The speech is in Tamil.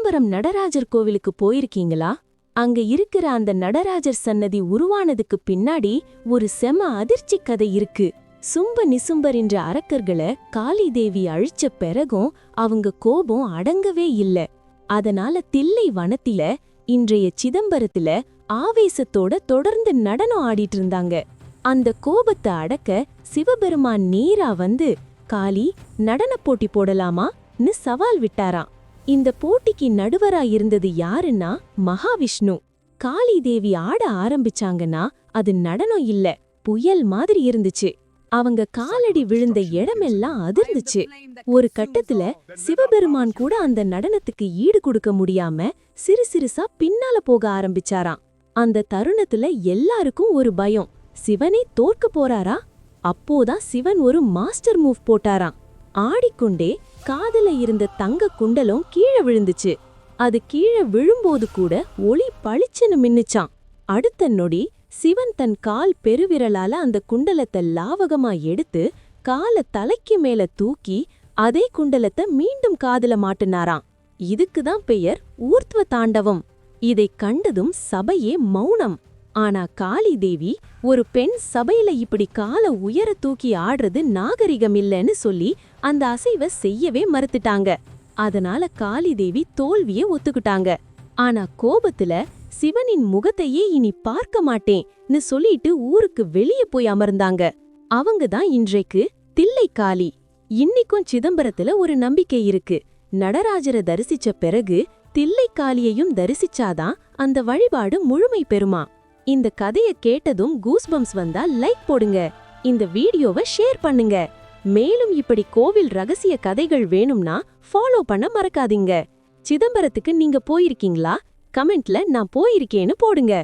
சிதம்பரம் நடராஜர் கோவிலுக்கு போயிருக்கீங்களா? அங்க இருக்கிற அந்த நடராஜர் சன்னதி உருவானதுக்கு பின்னாடி ஒரு செம அதிர்ச்சி கதை இருக்கு. சும்ப நிசும்பர் என்ற அரக்கர்களை காளி தேவி அழிச்ச பிறகும் அவங்க கோபம் அடங்கவே இல்ல. அதனால தில்லை வனத்தில இன்றைய சிதம்பரத்துல ஆவேசத்தோட தொடர்ந்து நடனம் ஆடிட்டு இருந்தாங்க. அந்த கோபத்தை அடக்க சிவபெருமான் நேரா வந்து, காளி, நடன போட்டி போடலாமான்னு சவால் விட்டாராம். இந்த போட்டிக்கு நடுவரா இருந்தது யாருன்னா மகாவிஷ்ணு. காளி தேவி ஆட ஆரம்பிச்சாங்கன்னா அது நடனம் இல்ல, புயல் மாதிரி இருந்துச்சு. அவங்க காலடி விழுந்த இடமெல்லாம் அதிர்ந்துச்சு. ஒரு கட்டத்துல சிவபெருமான் கூட அந்த நடனத்துக்கு ஈடு கொடுக்க முடியாம சிறு சிறுசா பின்னால போக ஆரம்பிச்சாராம். அந்த தருணத்துல எல்லாருக்கும் ஒரு பயம், சிவனே தோற்க போறாரா? அப்போதான் சிவன் ஒரு மாஸ்டர் மூவ் போட்டாராம். ஆடிக்கொண்டே காதுல இருந்த தங்க குண்டலம் கீழே விழுந்துச்சு. அது கீழே விழும்போது கூட ஒளி பளிச்சுன்னு மின்னுச்சான். அடுத்த நொடி சிவன் தன் கால் பெருவிரலால அந்த குண்டலத்தை லாவகமா எடுத்து கால தலைக்கு மேல தூக்கி அதே குண்டலத்தை மீண்டும் காதுல மாட்டினாராம். இதுக்குதான் பெயர் ஊர்த்வ தாண்டவம். இதை கண்டதும் சபையே மௌனம். ஆனா காளி தேவி, ஒரு பெண் சபையில இப்படி கால உயர தூக்கி ஆடுறது நாகரிகம் இல்லைன்னு சொல்லி அந்த அசைவை செய்யவே மறுத்துட்டாங்க. அதனால காளி தேவி தோல்வியை ஒத்துக்கிட்டாங்க. ஆனா கோபத்துல சிவனின் முகத்தையே இனி பார்க்க மாட்டேன்னு சொல்லிட்டு ஊருக்கு வெளியே போய் அமர்ந்தாங்க. அவங்கதான் இன்றைக்கு தில்லை காளி. இன்னிக்கும் சிதம்பரத்துல ஒரு நம்பிக்கை இருக்கு. நடராஜரை தரிசிச்ச பிறகு தில்லை காளியையும் தரிசிச்சாதான் அந்த வழிபாடு முழுமை பெறுமா. இந்த கதைய கேட்டதும் கூஸ்பம்ஸ் வந்தா லைக் போடுங்க. இந்த வீடியோவை ஷேர் பண்ணுங்க. மேலும் இப்படி கோவில் ரகசிய கதைகள் வேணும்னா ஃபாலோ பண்ண மறக்காதீங்க. சிதம்பரத்துக்கு நீங்க போயிருக்கீங்களா? கமெண்ட்ல நான் போயிருக்கேன்னு போடுங்க.